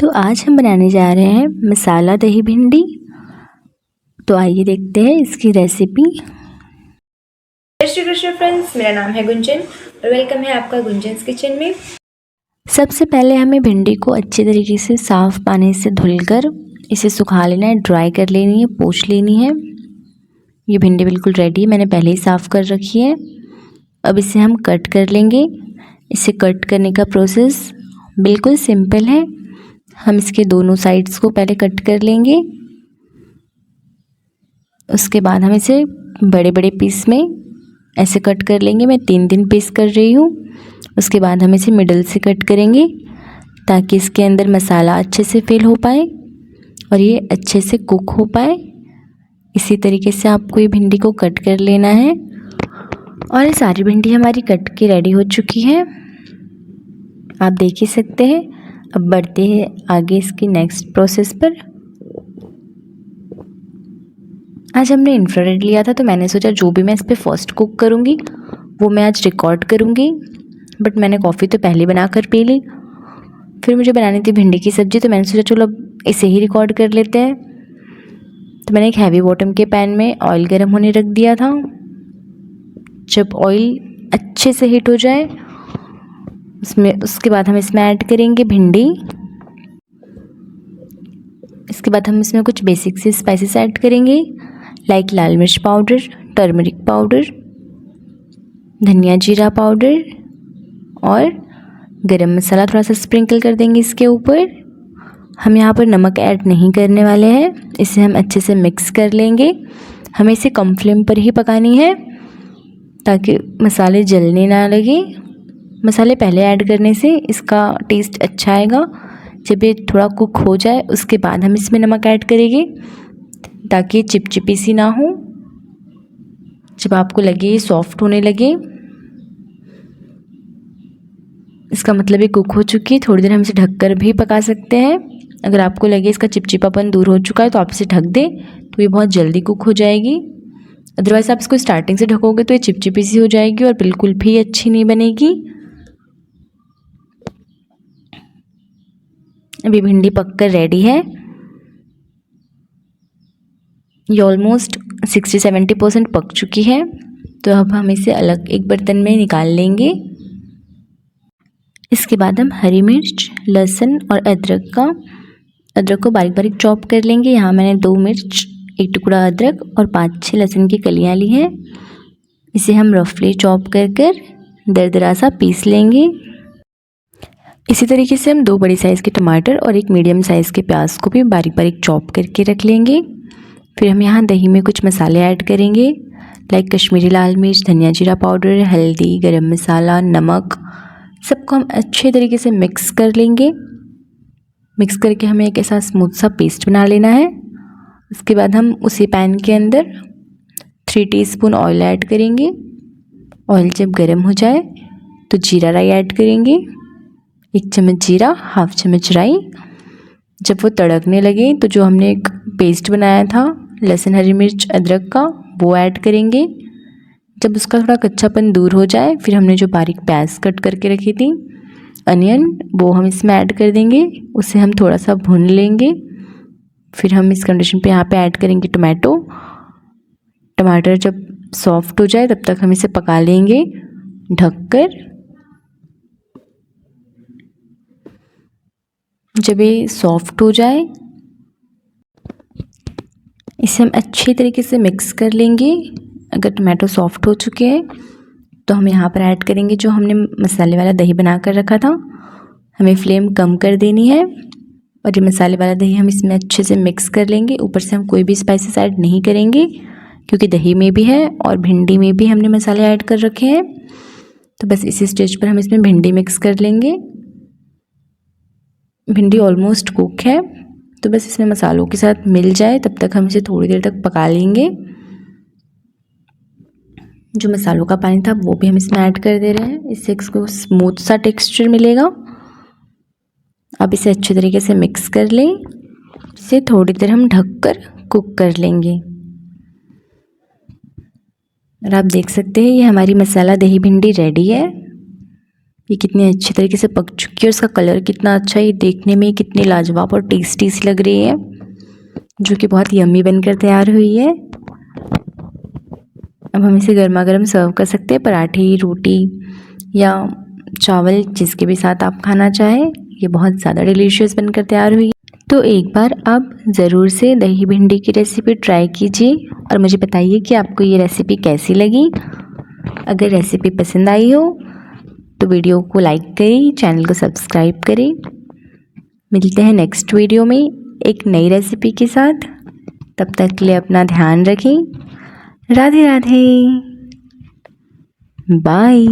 तो आज हम बनाने जा रहे हैं मसाला दही भिंडी। तो आइए देखते हैं इसकी रेसिपी। जय श्री कृष्ण फ्रेंड्स, मेरा नाम है गुंजन और वेलकम है आपका गुंजन्स किचन में। सबसे पहले हमें भिंडी को अच्छे तरीके से साफ़ पानी से धुलकर इसे सुखा लेना है, ड्राई कर लेनी है, पोंछ लेनी है। ये भिंडी बिल्कुल रेडी है, मैंने पहले ही साफ़ कर रखी है। अब इसे हम कट कर लेंगे। इसे कट करने का प्रोसेस बिल्कुल सिंपल है। हम इसके दोनों साइड्स को पहले कट कर लेंगे। उसके बाद हम इसे बड़े बड़े पीस में ऐसे कट कर लेंगे। मैं 3 पीस कर रही हूँ। उसके बाद हम इसे मिडल से कट करेंगे ताकि इसके अंदर मसाला अच्छे से फिल हो पाए और ये अच्छे से कुक हो पाए। इसी तरीके से आपको ये भिंडी को कट कर लेना है। और ये सारी भिंडी हमारी कट के रेडी हो चुकी है, आप देख ही सकते हैं। अब बढ़ते हैं आगे इसकी नेक्स्ट प्रोसेस पर। आज हमने इंफ्रारेड लिया था, तो मैंने सोचा जो भी मैं इस पर फर्स्ट कुक करूँगी वो मैं आज रिकॉर्ड करूँगी। बट मैंने कॉफ़ी तो पहले बना कर पी ली। फिर मुझे बनानी थी भिंडी की सब्ज़ी, तो मैंने सोचा चलो अब इसे ही रिकॉर्ड कर लेते हैं। तो मैंने एक हैवी बॉटम के पैन में ऑयल गर्म होने रख दिया था। जब ऑयल अच्छे से हीट हो जाए उसके बाद हम इसमें ऐड करेंगे भिंडी। इसके बाद हम इसमें कुछ बेसिक से स्पाइसेस ऐड करेंगे, लाइक लाल मिर्च पाउडर, टर्मरिक पाउडर, धनिया जीरा पाउडर और गरम मसाला थोड़ा सा स्प्रिंकल कर देंगे इसके ऊपर। हम यहाँ पर नमक ऐड नहीं करने वाले हैं। इसे हम अच्छे से मिक्स कर लेंगे। हमें इसे कम फ्लेम पर ही पकानी है ताकि मसाले जलने ना लगे। मसाले पहले ऐड करने से इसका टेस्ट अच्छा आएगा। जब ये थोड़ा कुक हो जाए उसके बाद हम इसमें नमक ऐड करेंगे ताकि ये चिपचिपी सी ना हो। जब आपको लगे ये सॉफ्ट होने लगे, इसका मतलब ये कुक हो चुकी है। थोड़ी देर हम इसे ढककर भी पका सकते हैं। अगर आपको लगे इसका चिपचिपापन दूर हो चुका है तो आप इसे ढक दें, तो ये बहुत जल्दी कुक हो जाएगी। अदरवाइज़ आप इसको स्टार्टिंग से ढकोगे तो ये चिपचिपी सी हो जाएगी और बिल्कुल भी अच्छी नहीं बनेगी। अभी भिंडी पककर रेडी है। ये ऑलमोस्ट 60-70% पक चुकी है। तो अब हम इसे अलग एक बर्तन में निकाल लेंगे। इसके बाद हम हरी मिर्च, लहसुन और अदरक को बारीक बारीक चॉप कर लेंगे। यहाँ मैंने 2 मिर्च, 1 टुकड़ा अदरक और 5-6 लहसुन की कलियाँ ली हैं। इसे हम रफली चॉप कर दरदरा सा पीस लेंगे। इसी तरीके से हम 2 बड़ी साइज़ के टमाटर और 1 मीडियम साइज़ के प्याज को भी बारीक बारीक चॉप करके रख लेंगे। फिर हम यहाँ दही में कुछ मसाले ऐड करेंगे, लाइक कश्मीरी लाल मिर्च, धनिया जीरा पाउडर, हल्दी, गरम मसाला, नमक। सबको हम अच्छे तरीके से मिक्स कर लेंगे। मिक्स करके हमें एक ऐसा स्मूथ सा पेस्ट बना लेना है। उसके बाद हम उसी पैन के अंदर 3 टीस्पून ऑयल ऐड करेंगे। ऑयल जब गर्म हो जाए तो जीरा राई ऐड करेंगे, 1 चम्मच जीरा, हाफ चम्मच राई। जब वो तड़कने लगे तो जो हमने एक पेस्ट बनाया था लहसुन, हरी मिर्च, अदरक का, वो ऐड करेंगे। जब उसका थोड़ा कच्चापन दूर हो जाए फिर हमने जो बारीक प्याज कट करके रखी थी, अनियन, वो हम इसमें ऐड कर देंगे। उसे हम थोड़ा सा भून लेंगे। फिर हम इस कंडीशन पे यहाँ पे ऐड करेंगे टमाटो। टमाटर जब सॉफ्ट हो जाए तब तक हम इसे पका लेंगे ढककर। जब ये सॉफ्ट हो जाए इसे हम अच्छी तरीके से मिक्स कर लेंगे। अगर टमाटो सॉफ्ट हो चुके हैं तो हम यहाँ पर ऐड करेंगे जो हमने मसाले वाला दही बना कर रखा था। हमें फ्लेम कम कर देनी है और ये मसाले वाला दही हम इसमें अच्छे से मिक्स कर लेंगे। ऊपर से हम कोई भी स्पाइसेस ऐड नहीं करेंगे क्योंकि दही में भी है और भिंडी में भी हमने मसाले ऐड कर रखे हैं। तो बस इसी स्टेज पर हम इसमें भिंडी मिक्स कर लेंगे। भिंडी ऑलमोस्ट कुक है, तो बस इसमें मसालों के साथ मिल जाए तब तक हम इसे थोड़ी देर तक पका लेंगे। जो मसालों का पानी था वो भी हम इसमें ऐड कर दे रहे हैं, इससे इसको स्मूथ सा टेक्सचर मिलेगा। अब इसे अच्छे तरीके से मिक्स कर लें। इसे थोड़ी देर हम ढककर कुक कर लेंगे। और आप देख सकते हैं ये हमारी मसाला दही भिंडी रेडी है। ये कितनी अच्छी तरीके से पक चुकी है, उसका कलर कितना अच्छा है, ये देखने में कितनी लाजवाब और टेस्टी सी लग रही है, जो कि बहुत यम्मी बनकर तैयार हुई है। अब हम इसे गर्मा गर्म सर्व कर सकते हैं, पराठे, रोटी या चावल, जिसके भी साथ आप खाना चाहें। ये बहुत ज़्यादा डिलीशियस बनकर तैयार हुई है। तो एक बार आप ज़रूर से दही भिंडी की रेसिपी ट्राई कीजिए और मुझे बताइए कि आपको ये रेसिपी कैसी लगी। अगर रेसिपी पसंद आई हो तो वीडियो को लाइक करें, चैनल को सब्सक्राइब करें। मिलते हैं नेक्स्ट वीडियो में एक नई रेसिपी के साथ। तब तक के लिए अपना ध्यान रखें। राधे राधे, बाय।